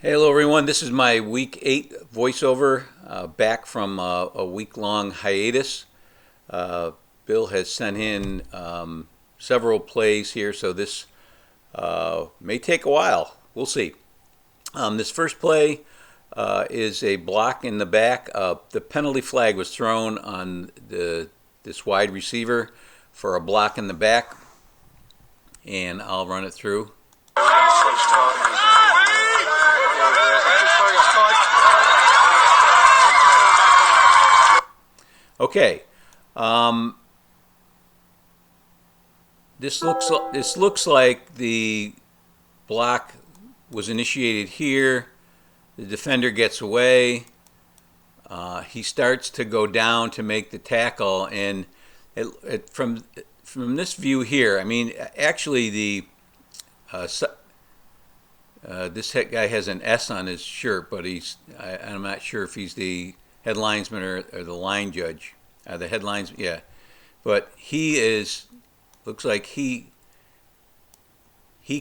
Hey, hello everyone. This is my week 8 voiceover, back from a week-long hiatus. Uh, Bill has sent in several plays here, so this may take a while. We'll see. This first play is a block in the back. The penalty flag was thrown on this wide receiver for a block in the back, and I'll run it through. Okay, this looks like the block was initiated here. The defender gets away. He starts to go down to make the tackle, and from this view here, I mean, actually this guy has an S on his shirt, but I'm not sure if he's the head linesman or the line judge. The headlines, yeah. But looks like he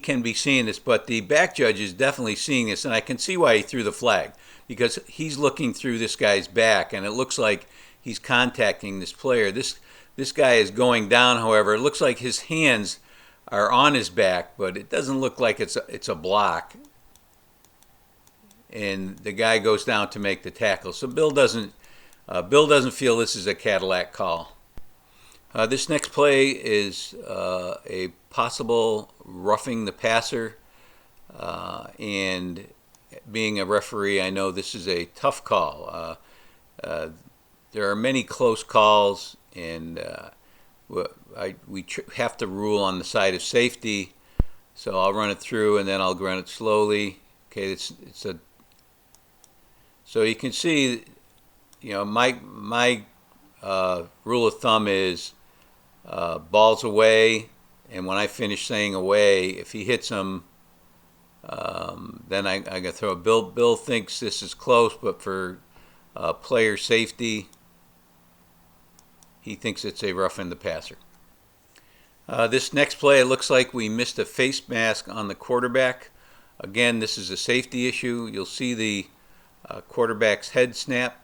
can be seeing this, but the back judge is definitely seeing this, and I can see why he threw the flag, because he's looking through this guy's back, and it looks like he's contacting this player. This guy is going down, however. It looks like his hands are on his back, but it doesn't look like it's a block. And the guy goes down to make the tackle. So Bill doesn't feel this is a Cadillac call. This next play is a possible roughing the passer, and being a referee, I know this is a tough call. There are many close calls, and we have to rule on the side of safety. So I'll run it through, and then I'll run it slowly. Okay, so you can see, my rule of thumb is balls away, and when I finish saying away, if he hits him, then I got to throw it. Bill thinks this is close, but for player safety, he thinks it's a roughing the passer. This next play, it looks like we missed a face mask on the quarterback. Again, this is a safety issue. You'll see the quarterback's head snap.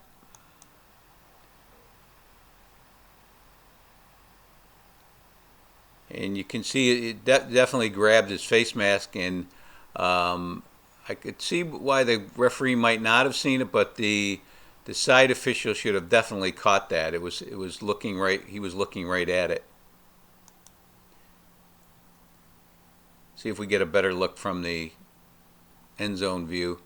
And you can see it definitely grabbed his face mask, and I could see why the referee might not have seen it, but the side official should have definitely caught that. It was looking right. He was looking right at it. See if we get a better look from the end zone view.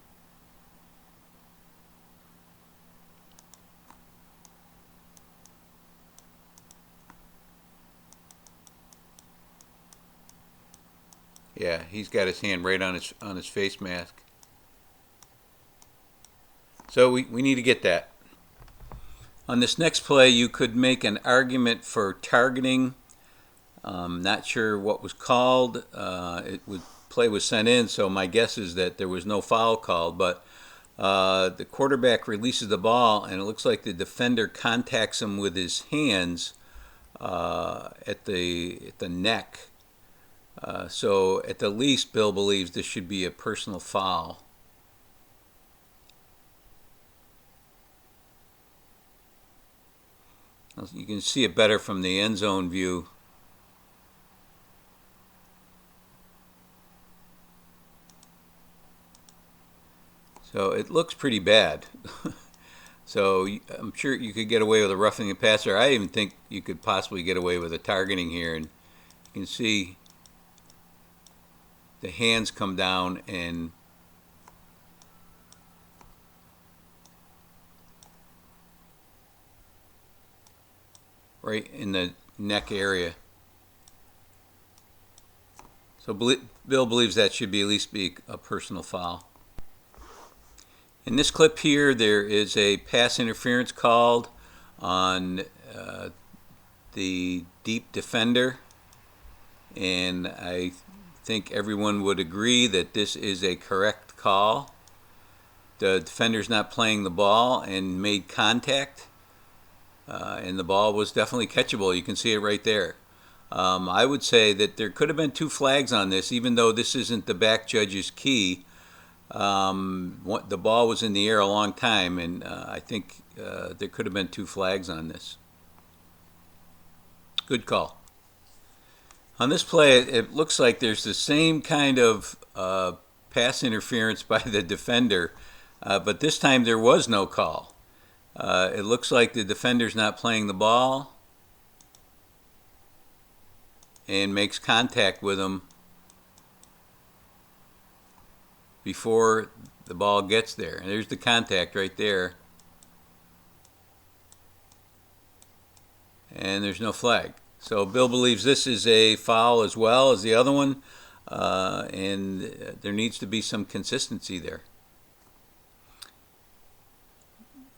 Yeah, he's got his hand right on his face mask. So we need to get that. On this next play, you could make an argument for targeting. Not sure what was called. Play was sent in, so my guess is that there was no foul called. But the quarterback releases the ball, and it looks like the defender contacts him with his hands at the neck. So at the least, Bill believes this should be a personal foul. You can see it better from the end zone view. So it looks pretty bad. So I'm sure you could get away with a roughing the passer. I even think you could possibly get away with a targeting here, and you can see the hands come down and right in the neck area. So Bill believes that should at least be a personal foul. In this clip here, there is a pass interference called on the deep defender, and I think everyone would agree that this is a correct call. The defender's not playing the ball and made contact, and the ball was definitely catchable. You can see it right there. I would say that there could have been 2 flags on this, even though this isn't the back judge's key. The ball was in the air a long time, and I think there could have been 2 flags on this. Good call. On this play, it looks like there's the same kind of pass interference by the defender, but this time there was no call. It looks like the defender's not playing the ball and makes contact with him before the ball gets there. And there's the contact right there. And there's no flag. So Bill believes this is a foul as well as the other one, and there needs to be some consistency there.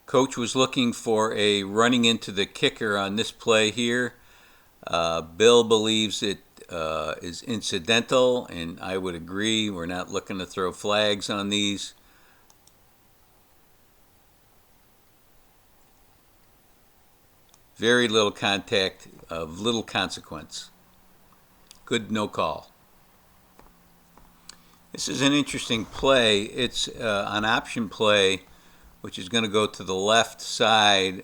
Coach was looking for a running into the kicker on this play here. Bill believes it is incidental, and I would agree. We're not looking to throw flags on these. Very little contact, of little consequence. Good no call. This is an interesting play. It's an option play, which is going to go to the left side,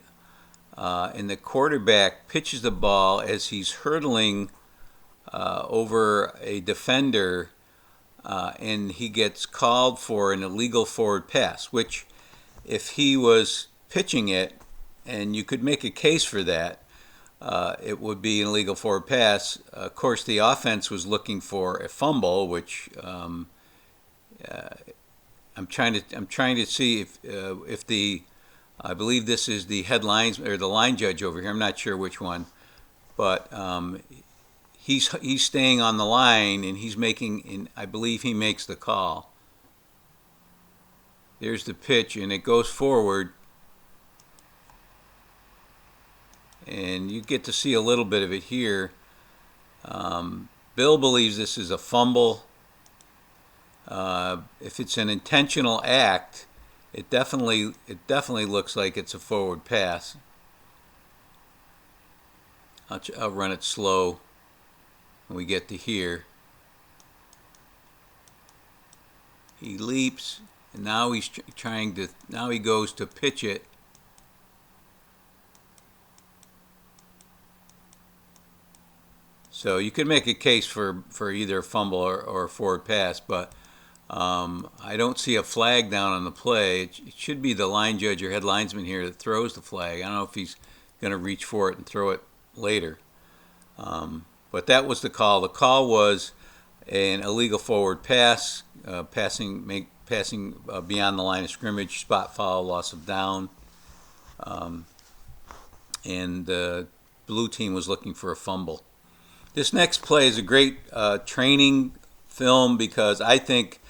and the quarterback pitches the ball as he's hurdling over a defender, and he gets called for an illegal forward pass, which if he was pitching it, and you could make a case for that, it would be an illegal forward pass. Of course, the offense was looking for a fumble, which I'm trying to see if the I believe this is the headlines or the line judge over here. I'm not sure which one, but he's staying on the line and he's making, and I believe he makes the call. There's the pitch, and it goes forward. And you get to see a little bit of it here. Bill believes this is a fumble. If it's an intentional act, it definitely looks like it's a forward pass. I'll run it slow when we get to here. He leaps, and now he's now he goes to pitch it. So you could make a case for either a fumble or a forward pass, but I don't see a flag down on the play. It should be the line judge or head linesman here that throws the flag. I don't know if he's going to reach for it and throw it later. But that was the call. The call was an illegal forward pass, passing beyond the line of scrimmage, spot foul, loss of down. And the blue team was looking for a fumble. This next play is a great training film because I think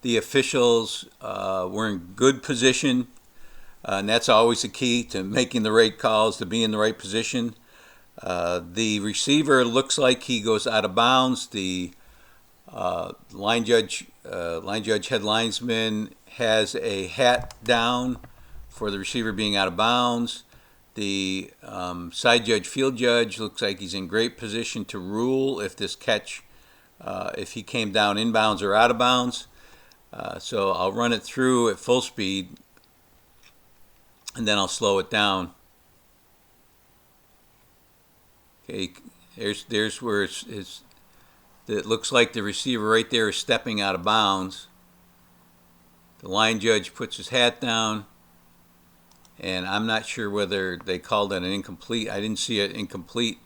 the officials were in good position, and that's always the key to making the right calls, to be in the right position. The receiver looks like he goes out of bounds. The line judge, head linesman has a hat down for the receiver being out of bounds. The side judge, field judge, looks like he's in great position to rule if this catch, if he came down inbounds or out of bounds. So I'll run it through at full speed, and then I'll slow it down. Okay, there's where it looks like the receiver right there is stepping out of bounds. The line judge puts his hat down. And I'm not sure whether they called it an incomplete. I didn't see an incomplete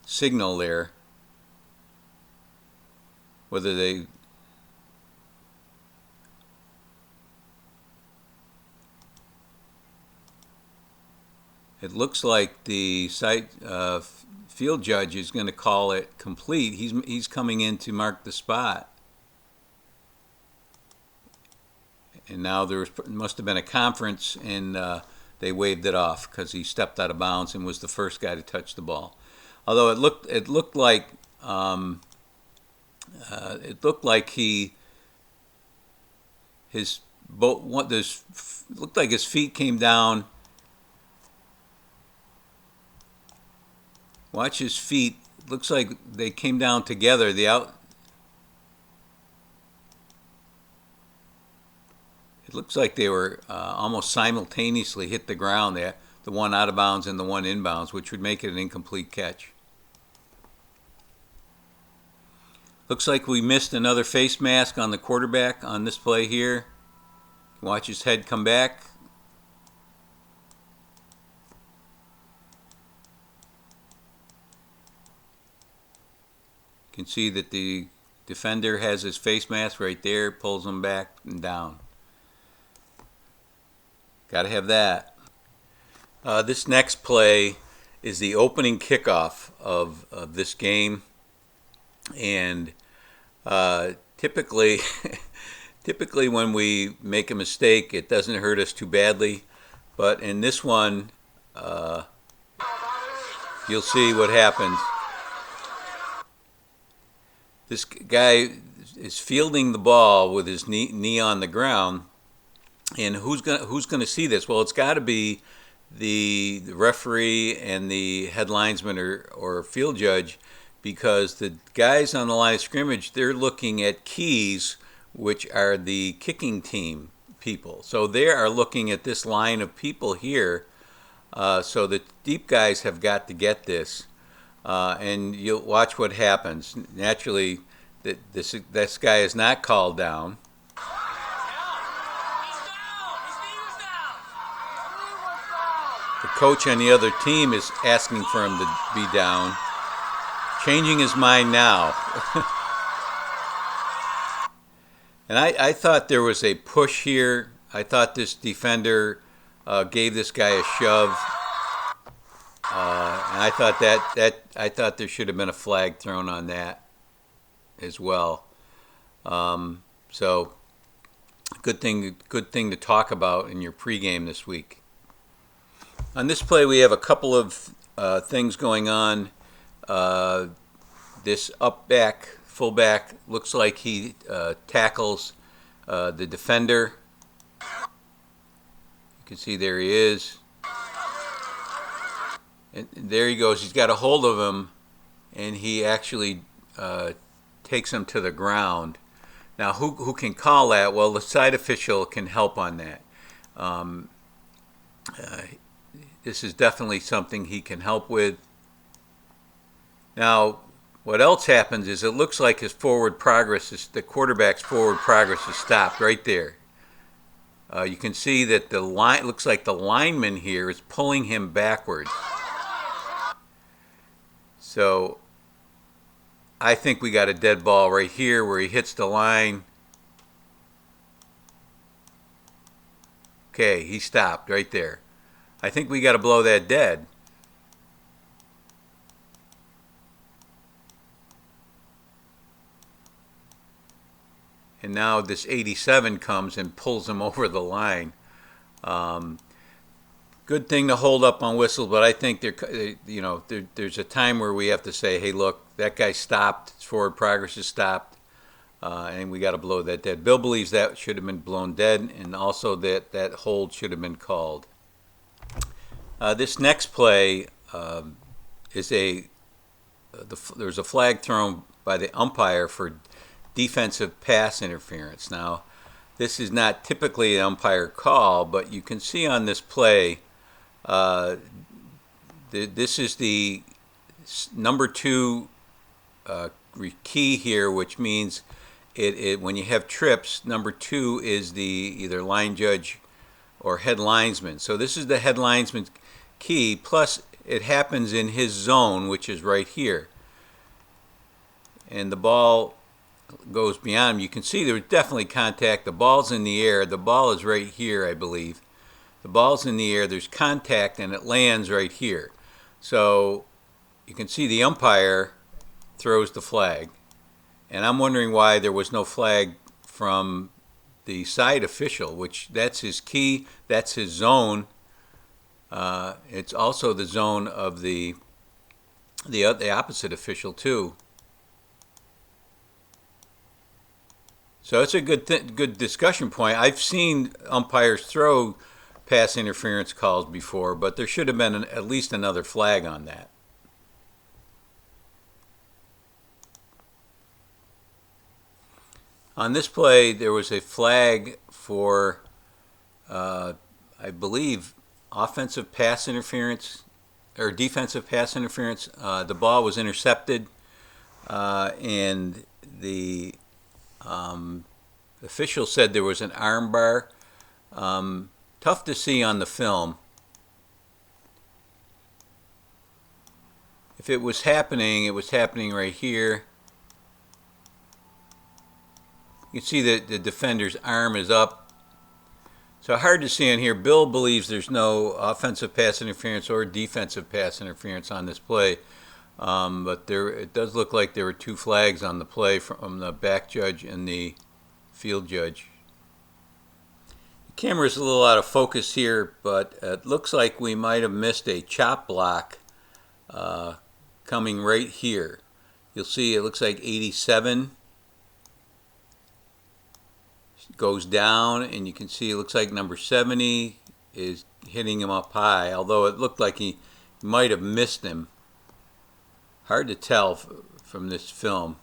signal there. Whether they... It looks like the field judge is going to call it complete. He's coming in to mark the spot. And now must have been a conference, and they waved it off because he stepped out of bounds and was the first guy to touch the ball. Although it looked like looked like his feet came down. Watch his feet. Looks like they came down together. It looks like they were almost simultaneously hit the ground, the one out of bounds and the one inbounds, which would make it an incomplete catch. Looks like we missed another face mask on the quarterback on this play here. Watch his head come back. You can see that the defender has his face mask right there, pulls him back and down. Got to have that. This next play is the opening kickoff of this game. And typically when we make a mistake, it doesn't hurt us too badly. But in this one, you'll see what happens. This guy is fielding the ball with his knee on the ground, and who's gonna see this? Well, it's got to be the referee and the head linesman or field judge, because the guys on the line of scrimmage, they're looking at keys, which are the kicking team people. So they are looking at this line of people here. So the deep guys have got to get this. And you'll watch what happens. Naturally, this guy is not called down. The coach on the other team is asking for him to be down, changing his mind now. And I thought there was a push here. I thought this defender gave this guy a shove. And I thought there should have been a flag thrown on that as well. So good thing to talk about in your pregame this week. On this play, we have a couple of things going on. This fullback looks like he tackles the defender. You can see there he is. And there he goes. He's got a hold of him, and he actually takes him to the ground. Now, who can call that? Well, the side official can help on that. This is definitely something he can help with. Now, what else happens is it looks like his forward progress the quarterback's forward progress is stopped right there. You can see that the line looks like the lineman here is pulling him backwards. So I think we got a dead ball right here where he hits the line. Okay, he stopped right there. I think we got to blow that dead. And now this 87 comes and pulls him over the line. Good thing to hold up on whistles, but I think there's a time where we have to say, hey, look, that guy stopped. His forward progress is stopped, and we got to blow that dead. Bill believes that should have been blown dead, and also that hold should have been called. This next play is there's a flag thrown by the umpire for defensive pass interference. Now, this is not typically an umpire call, but you can see on this play, this is the number 2 key here, which means when you have trips, number 2 is the either line judge or head linesman. So this is the head linesman key, plus it happens in his zone, which is right here. And the ball goes beyond him. You can see there was definitely contact. The ball's in the air. The ball is right here, I believe. The ball's in the air. There's contact, and it lands right here. So you can see the umpire throws the flag. And I'm wondering why there was no flag from the side official, which that's his key, that's his zone. It's also the zone of the opposite official too. So it's a good discussion point. I've seen umpires throw pass interference calls before, but there should have been at least another flag on that. On this play, there was a flag for I believe, offensive pass interference or defensive pass interference. The ball was intercepted, and the official said there was an arm bar. Tough to see on the film. If it was happening right here. You can see that the defender's arm is up. So hard to see on here. Bill believes there's no offensive pass interference or defensive pass interference on this play. But it does look like there were two flags on the play from the back judge and the field judge. The camera's a little out of focus here, but it looks like we might have missed a chop block coming right here. You'll see it looks like 87 goes down, and you can see it looks like number 70 is hitting him up high, although it looked like he might have missed him. Hard to tell from this film.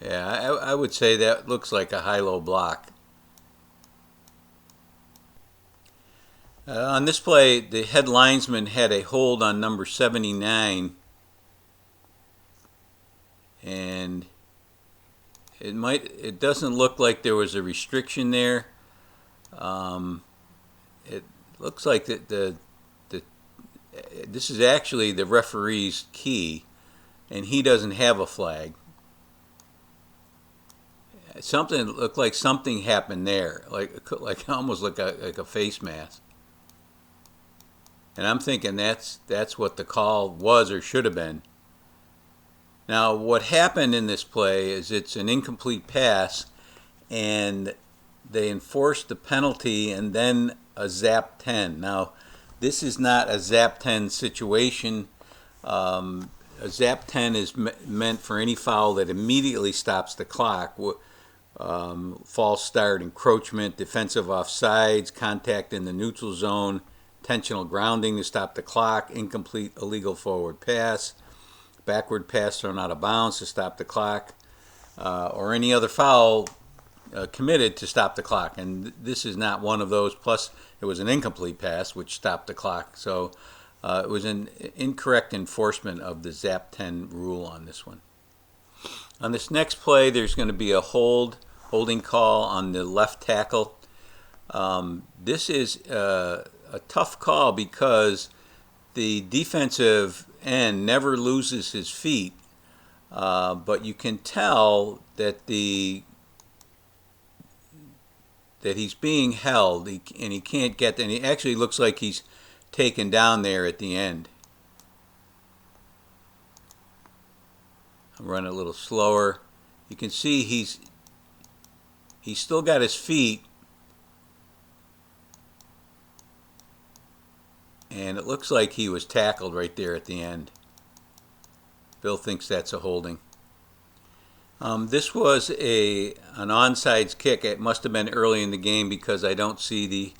Yeah, I would say that looks like a high-low block. On this play, the head linesman had a hold on number 79, and it doesn't look like there was a restriction there. It looks like this is actually the referee's key, and he doesn't have a flag. Something looked like something happened there, like almost like a face mask. And I'm thinking that's what the call was or should have been. Now, what happened in this play is it's an incomplete pass, and they enforced the penalty and then a zap 10. Now, this is not a zap 10 situation. A zap 10 is meant for any foul that immediately stops the clock. False start, encroachment, defensive offsides, contact in the neutral zone, intentional grounding to stop the clock, incomplete illegal forward pass, backward pass thrown out of bounds to stop the clock, or any other foul committed to stop the clock. And this is not one of those. Plus, it was an incomplete pass, which stopped the clock. So it was an incorrect enforcement of the ZAP 10 rule on this one. On this next play, there's going to be a holding call on the left tackle. This is a tough call because the defensive end never loses his feet, but you can tell that he's being held, and he can't get, and he actually looks like he's taken down there at the end. I'll run a little slower. You can see he's still got his feet, and it looks like he was tackled right there at the end. Bill thinks that's a holding. This was an onside kick. It must have been early in the game because I don't see the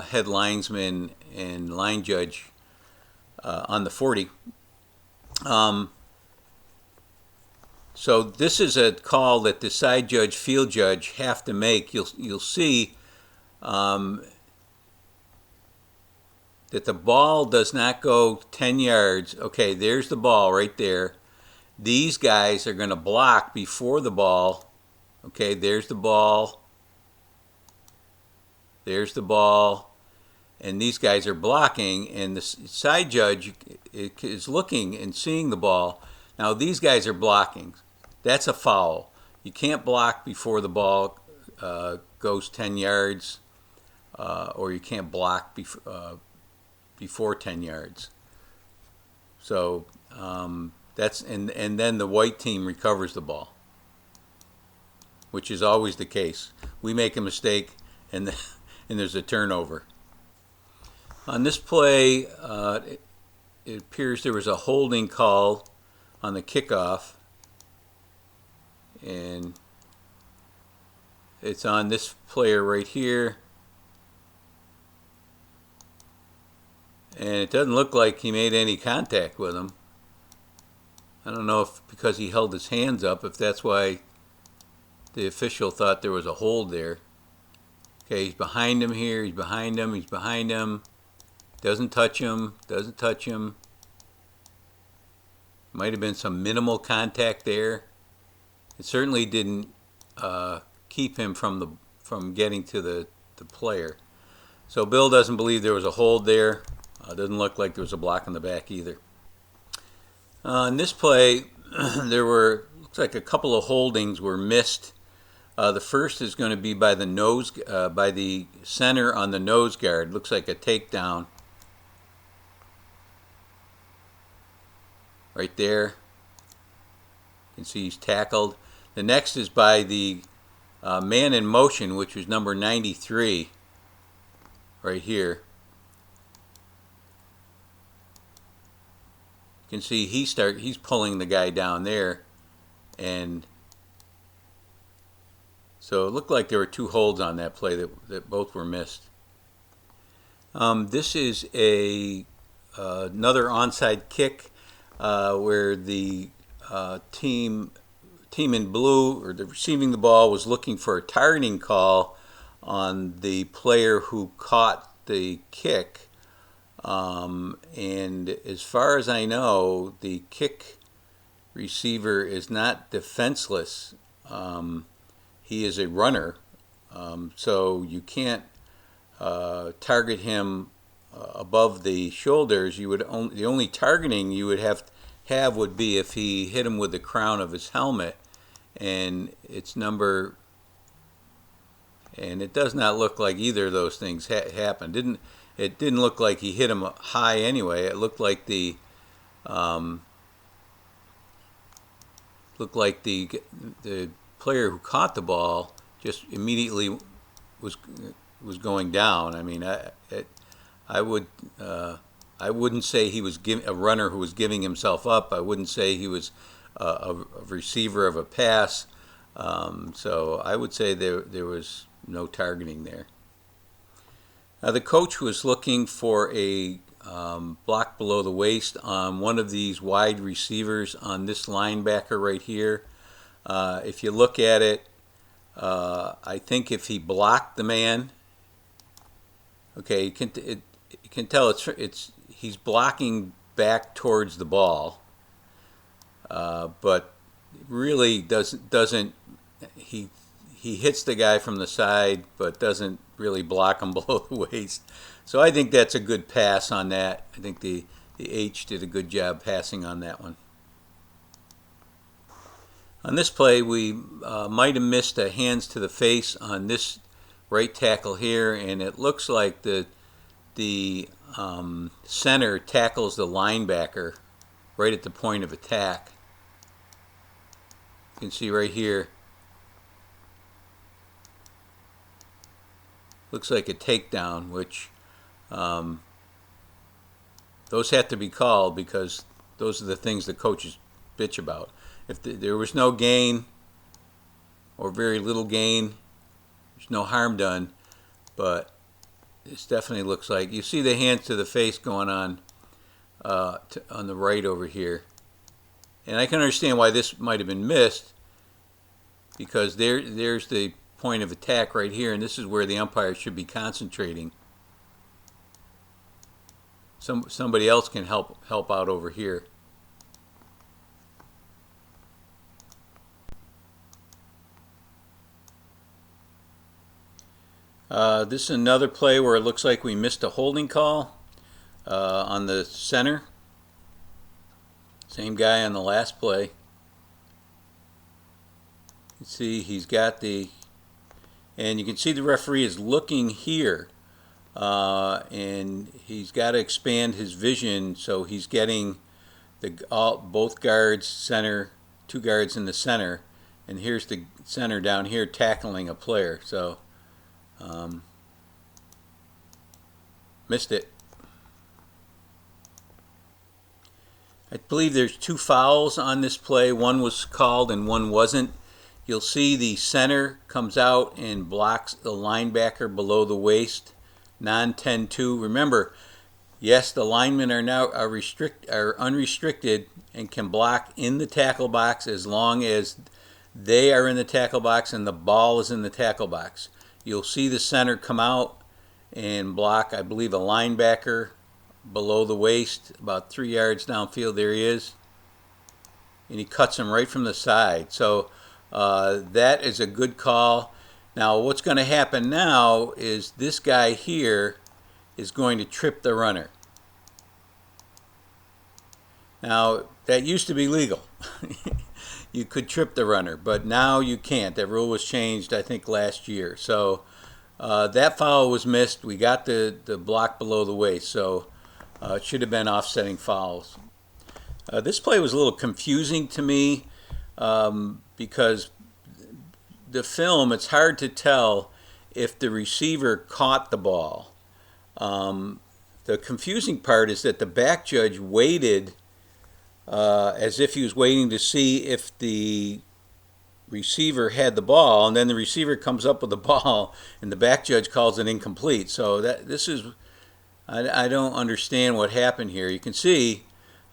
head linesman and line judge on the 40. So this is a call that the side judge, field judge have to make. You'll see that the ball does not go 10 yards. Okay, there's the ball right there. These guys are going to block before the ball. Okay, there's the ball. There's the ball. And these guys are blocking, and the side judge is looking and seeing the ball. Now, these guys are blocking. That's a foul. You can't block before the ball goes 10 yards, or you can't block before 10 yards. So that's and then the white team recovers the ball, which is always the case. We make a mistake, and there's a turnover. On this play, it appears there was a holding call on the kickoff, and it's on this player right here. And it doesn't look like he made any contact with him. I don't know if because he held his hands up, if that's why the official thought there was a hold there. Okay, he's behind him here. He's behind him. He's behind him. Doesn't touch him. Doesn't touch him. Might have been some minimal contact there. It certainly didn't keep him from getting to the player. So Bill doesn't believe there was a hold there. Doesn't look like there was a block in the back either. In this play, looks like a couple of holdings were missed. The first is going to be by the center on the nose guard. Looks like a takedown. Right there. You can see he's tackled. The next is by the man in motion, which was number 93. Right here. You can see he's pulling the guy down there, and so it looked like there were two holds on that play that both were missed. This is another onside kick where the team in blue, or the receiving the ball, was looking for a targeting call on the player who caught the kick. And as far as I know, the kick receiver is not defenseless. He is a runner, so you can't target him above the shoulders. The only targeting you would have would be if he hit him with the crown of his helmet, and it does not look like either of those things happened. It didn't look like he hit him high anyway. It looked like the player who caught the ball just immediately was going down. I mean, I wouldn't say he was a runner who was giving himself up. I wouldn't say he was a receiver of a pass. So I would say there was no targeting there. The coach was looking for a block below the waist on one of these wide receivers on this linebacker right here. If you look at it, I think if he blocked the man, okay, you can tell he's blocking back towards the ball, but really doesn't he hits the guy from the side, but doesn't really block him below the waist. So I think that's a good pass on that. I think the H did a good job passing on that one. On this play, we might have missed a hands to the face on this right tackle here, and it looks like the center tackles the linebacker right at the point of attack. You can see right here. Looks like a takedown, which those have to be called because those are the things the coaches bitch about. If there was no gain or very little gain, there's no harm done, but this definitely looks like, you see the hands to the face going on the right over here. And I can understand why this might have been missed, because there's the point of attack right here, and this is where the umpire should be concentrating. Somebody else can help out over here. This is another play where it looks like we missed a holding call on the center. Same guy on the last play. You see he's got and you can see the referee is looking here, and he's got to expand his vision, so he's getting both guards, center, two guards in the center, and here's the center down here tackling a player. So missed it. I believe there's two fouls on this play. One was called and one wasn't. You'll see the center comes out and blocks the linebacker below the waist, non-10-2. Remember, yes, the linemen are now unrestricted and can block in the tackle box as long as They are in the tackle box and the ball is in the tackle box. You'll see the center come out and block, I believe, a linebacker below the waist, about 3 yards downfield. There he is. And he cuts him right from the side. So that is a good call. Now what's going to happen now is this guy here is going to trip the runner. Now that used to be legal. You could trip the runner, but now you can't. That rule was changed, I think, last year. So that foul was missed. We got the block below the waist, so it should have been offsetting fouls. This play was a little confusing to me because the film, it's hard to tell if the receiver caught the ball. The confusing part is that the back judge waited as if he was waiting to see if the receiver had the ball, and then the receiver comes up with the ball and the back judge calls it incomplete. So this is, I don't understand what happened here. You can see,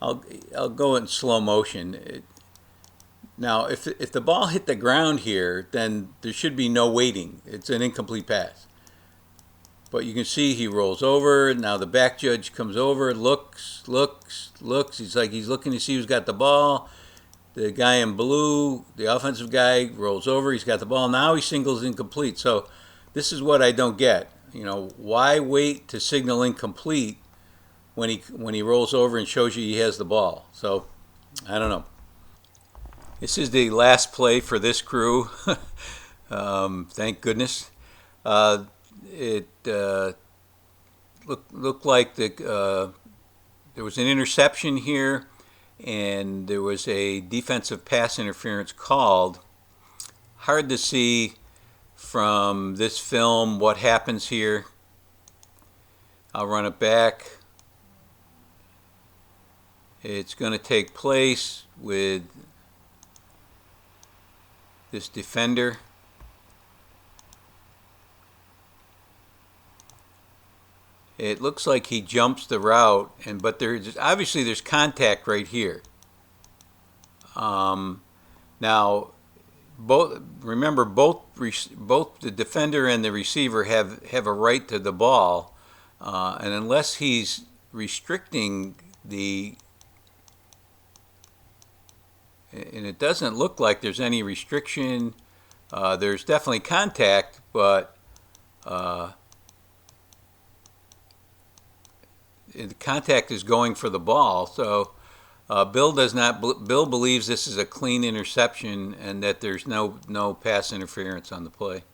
I'll go in slow motion. Now if the ball hit the ground here, then there should be no waiting. It's an incomplete pass. But you can see he rolls over. Now the back judge comes over, looks. He's looking to see who's got the ball. The guy in blue, the offensive guy, rolls over. He's got the ball. Now he signals incomplete. So this is what I don't get. Why wait to signal incomplete when he rolls over and shows you he has the ball? So I don't know. This is the last play for this crew. Thank goodness. It looked like there was an interception here, and there was a defensive pass interference called. Hard to see from this film what happens here. I'll run it back. It's going to take place with this defender. It looks like he jumps the route, but obviously there's contact right here. Now, remember both the defender and the receiver have a right to the ball, and unless he's restricting and it doesn't look like there's any restriction. There's definitely contact, but the contact is going for the ball. So Bill believes this is a clean interception and that there's no pass interference on the play.